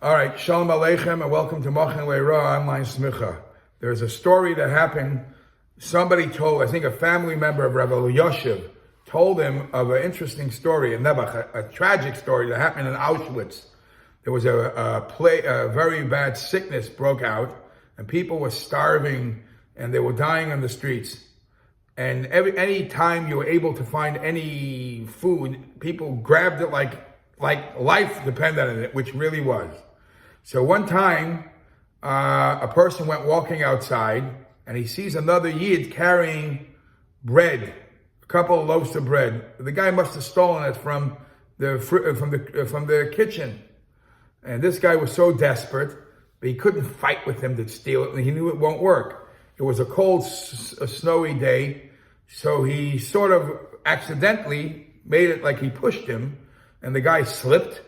All right, Shalom Aleichem, and welcome to Mochen Leira Online Smicha. There's a story that happened. Somebody told, I think a family member of Rabbi Yoshev, told him of an interesting story in Nebuch, a tragic story that happened in Auschwitz. There was a very bad sickness broke out, and people were starving, and they were dying on the streets. And any time you were able to find any food, people grabbed it like life depended on it, which really was. So one time, a person went walking outside, and he sees another Yid carrying bread, a couple of loaves of bread. The guy must have stolen it from the kitchen, and this guy was so desperate, but he couldn't fight with him to steal it, and he knew it won't work. It was a cold, snowy day, so he sort of accidentally made it like he pushed him, and the guy slipped.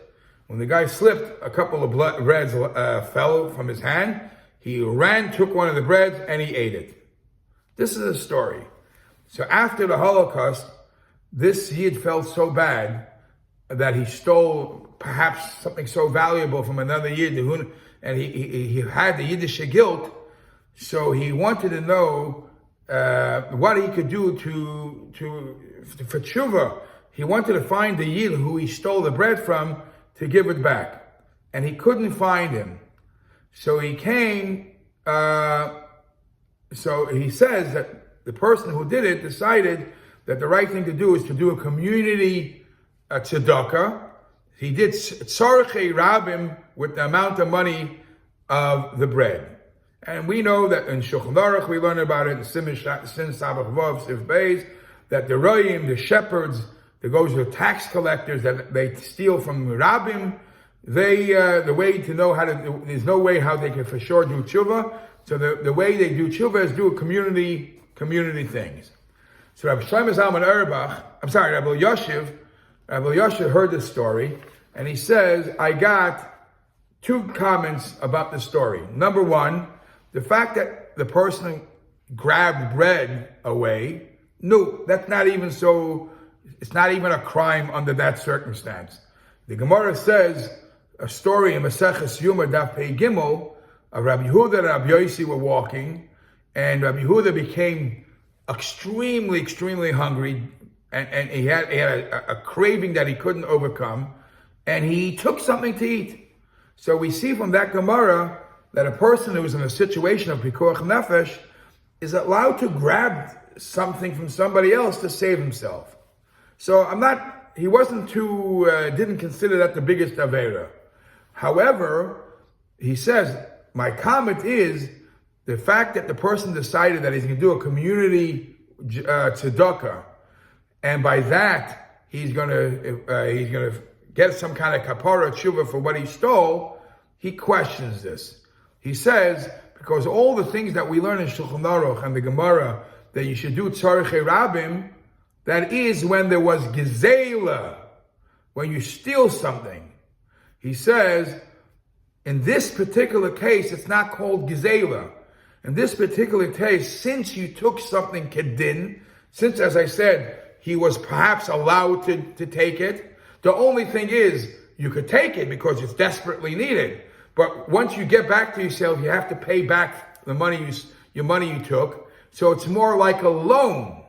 When the guy slipped, a couple of breads fell from his hand. He ran, took one of the breads, and he ate it. This is a story. So after the Holocaust, this Yid felt so bad that he stole perhaps something so valuable from another Yid, and he had the Yiddish guilt, so he wanted to know what he could do for Teshuva. He wanted to find the Yid who he stole the bread from to give it back. And he couldn't find him. So he came, so he says that the person who did it decided that the right thing to do is to do a community tzedakah. He did tzarchei rabim with the amount of money of the bread. And we know that in Shulchan Aruch we learn about it in Sin Sabach Vav Sif Beis, that the Royim, the shepherds, that goes to tax collectors that they steal from Rabbim. The way to know how to, there's no way how they can for sure do tshuva. So the way they do tshuva is do a community things. So Rabbi Shlomo Zalman Auerbach, Rabbi Yoshev heard this story, and he says, I got two comments about the story. Number one, the fact that the person grabbed bread away, no, that's not even so. It's not even a crime under that circumstance. The Gemara says a story in Maseches Yuma Daf Pei Gimel of Rabbi Yehuda and Rabbi Yossi were walking, and Rabbi Yehuda became extremely hungry, and he had a craving that he couldn't overcome, and he took something to eat. So we see from that Gemara that a person who is in a situation of pikuach nefesh is allowed to grab something from somebody else to save himself. So he wasn't didn't consider that the biggest Avera. However, he says, my comment is the fact that the person decided that he's going to do a community tzedakah, and by that he's going to get some kind of kapara tshuva for what he stole. He questions this. He says, because all the things that we learn in Shulchan Aruch and the Gemara that you should do tzarchei rabim, that is when there was gezela, when you steal something. He says, in this particular case, it's not called gezela. In this particular case, since you took something kedin, since, as I said, he was perhaps allowed to take it, the only thing is, you could take it because it's desperately needed. But once you get back to yourself, you have to pay back your money you took. So it's more like a loan.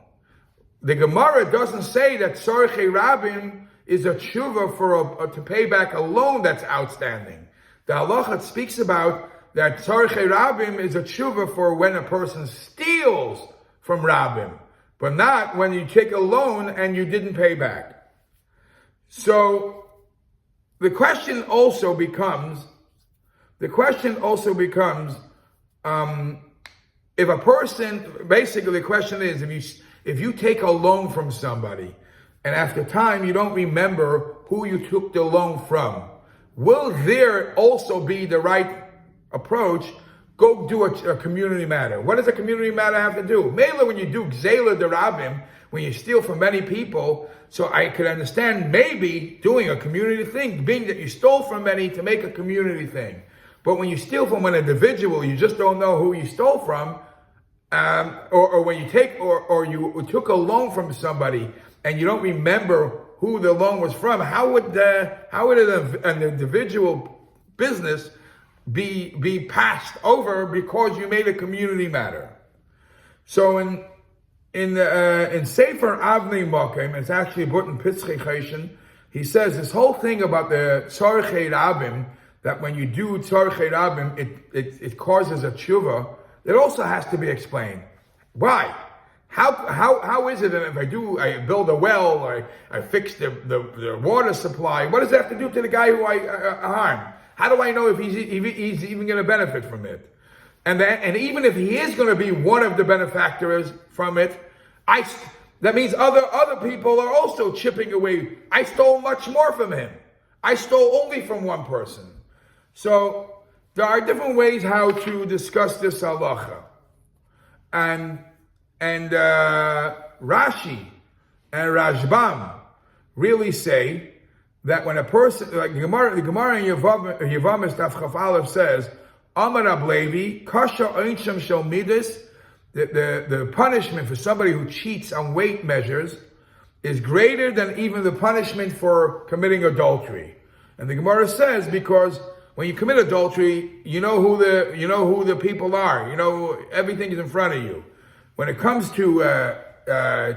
The Gemara doesn't say that tzarchei rabim is a tshuva to pay back a loan that's outstanding. The halacha speaks about that tzarchei rabim is a tshuva for when a person steals from rabim, but not when you take a loan and you didn't pay back. So the question also becomes, if a person, basically the question is, if you take a loan from somebody, and after time you don't remember who you took the loan from, will there also be the right approach? Go do a community matter. What does a community matter have to do? Mainly when you do gzela derabim, when you steal from many people, so I could understand maybe doing a community thing, being that you stole from many to make a community thing. But when you steal from an individual, you just don't know who you stole from, or when you take, or you took a loan from somebody and you don't remember who the loan was from, how would an individual business be passed over because you made a community matter. So in Sefer Avnei Mokem, it's actually put in Pitzchei Choshen, he says this whole thing about the Tzorchei Rabim, that when you do Tzorchei Rabim, it causes a tshuva, it also has to be explained. Why? How is it that if I build a well, or I fix the water supply, what does that have to do to the guy who I harmed? How do I know if he's even going to benefit from it? And even if he is going to be one of the benefactors from it, that means other people are also chipping away. I stole much more from him. I stole only from one person. So there are different ways how to discuss this halacha. And Rashi and Rashbam really say that when a person, like the Gemara in Yevamos Daf Chaf Aleph says, Amar Rab Levi, Kasha Einsham Shel Midas, the punishment for somebody who cheats on weight measures is greater than even the punishment for committing adultery. And the Gemara says, because when you commit adultery, you know who the people are. You know everything is in front of you. When it comes to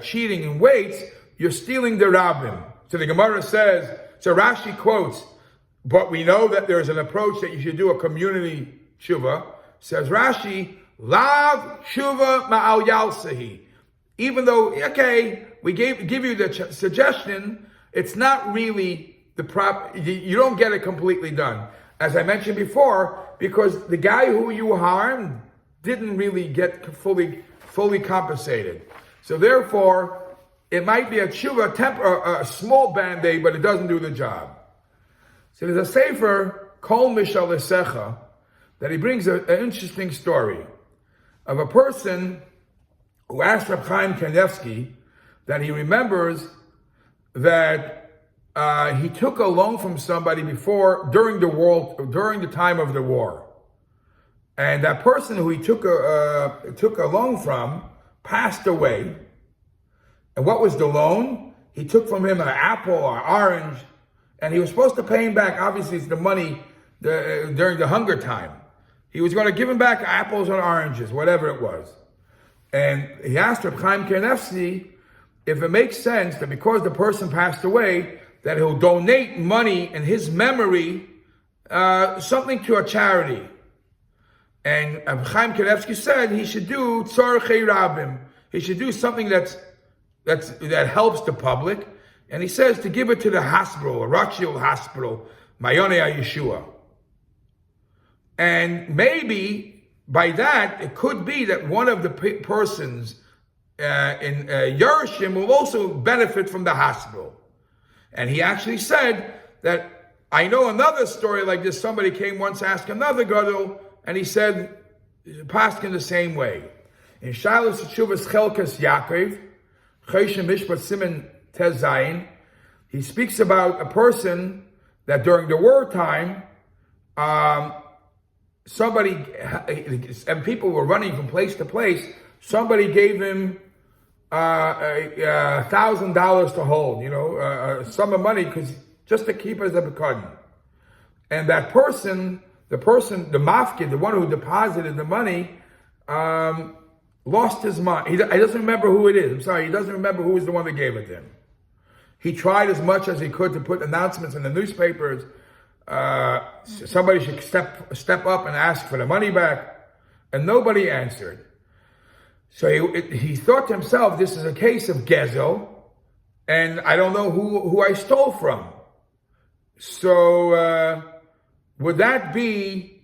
cheating in weights, you're stealing the rabbim. So the Gemara says, so Rashi quotes, but we know that there's an approach that you should do a community tshuva. Says Rashi, lav tshuva ma'al yalsahi. Even though, okay, we give you the suggestion, it's not really you don't get it completely done. As I mentioned before, because the guy who you harmed didn't really get fully compensated. So therefore, it might be a tshuva, a small band-aid, but it doesn't do the job. So there's a sefer, Kol Mishal Esecha, that he brings an interesting story of a person who asked Reb Chaim Kanievsky that he remembers that he took a loan from somebody during the time of the war. And that person who he took a loan from passed away. And what was the loan? He took from him an apple or orange, and he was supposed to pay him back. Obviously, it's the money during the hunger time. He was going to give him back apples and oranges, whatever it was. And he asked Reb Chaim Kanievsky if it makes sense that because the person passed away, that he'll donate money in his memory, something to a charity. And Chaim Kanievsky said he should do tzorchei rabim. He should do something that helps the public. And he says to give it to the hospital, a Rothschild hospital, Mayoneh Yeshua. And maybe by that, it could be that one of the persons in Yerushim will also benefit from the hospital. And he actually said that, I know another story like this. Somebody came once to ask another gadol, and he said, passed in the same way. In Shalos Teshuvas Chelkas Yaakov, Choshen Mishpat Siman Tez Zayin, he speaks about a person that during the wartime, somebody, and people were running from place to place, somebody gave him $1,000 to hold, a sum of money, just to keep as a pekadon. And that person, the mafkid, the one who deposited the money, lost his mind. He doesn't remember who it is. I'm sorry, he doesn't remember who was the one that gave it to him. He tried as much as he could to put announcements in the newspapers. Somebody should step up and ask for the money back, and nobody answered. So he thought to himself, this is a case of gezel, and I don't know who I stole from. So would that be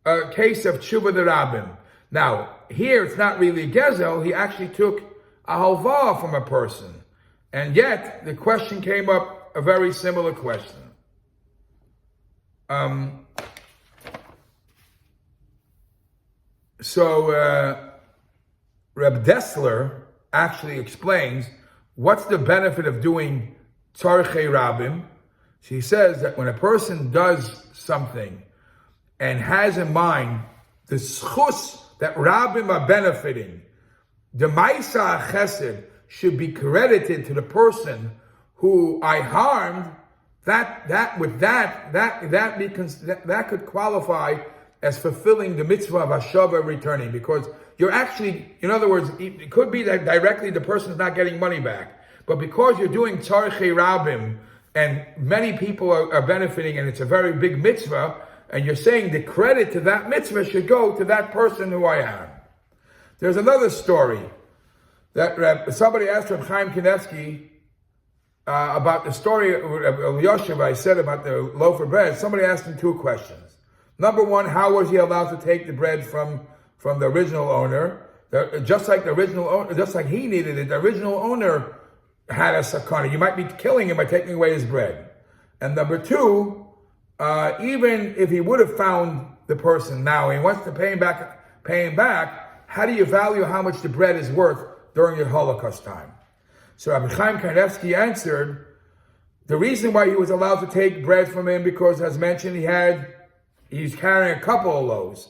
a case of tshuva d'rabim? Now, here it's not really gezel. He actually took a halva from a person. And yet, the question came up, a very similar question. Reb Dessler actually explains what's the benefit of doing tzarchei rabim. So he says that when a person does something and has in mind the schus that rabbim are benefiting, the ma'isa chesed should be credited to the person who I harmed, that could qualify as fulfilling the mitzvah of hashava, returning, because you're actually, in other words, it could be that directly the person is not getting money back, but because you're doing tzarchei rabim and many people are benefiting, and it's a very big mitzvah, and you're saying the credit to that mitzvah should go to that person who I am. There's another story that somebody asked Reb Chaim Kanievsky about the story of Yoshev. I said about the loaf of bread. Somebody asked him two questions. Number one, how was he allowed to take the bread from the original owner? Just like the original owner, just like he needed it, the original owner had a sakana. You might be killing him by taking away his bread. And number two, even if he would have found the person now and he wants to pay him back, how do you value how much the bread is worth during your Holocaust time? So Rabbi Chaim Kanievsky answered, the reason why he was allowed to take bread from him, because as mentioned, he's carrying a couple of loaves.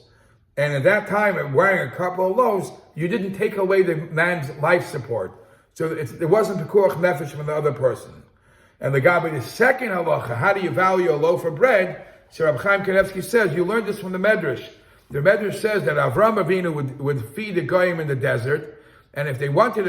And at that time, wearing a couple of loaves, you didn't take away the man's life support. So it wasn't pekuach nefesh from the other person. And the second halacha, how do you value a loaf of bread? So Rabbi Chaim Kanievsky says, you learned this from the Medrash. The Medrash says that Avram Avinu would feed the goyim in the desert, and if they wanted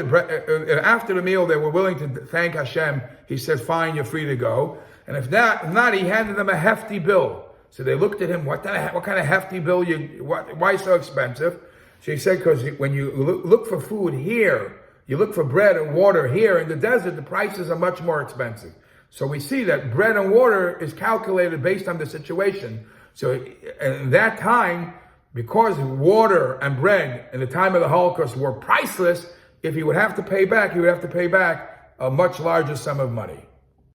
after the meal, they were willing to thank Hashem. He said, fine, you're free to go. And if not, he handed them a hefty bill. So they looked at him, what kind of hefty bill? Why so expensive? So he said, because when you look for food here, you look for bread and water here in the desert, the prices are much more expensive. So we see that bread and water is calculated based on the situation. So at that time, because water and bread in the time of the Holocaust were priceless, if he would have to pay back, he would have to pay back a much larger sum of money.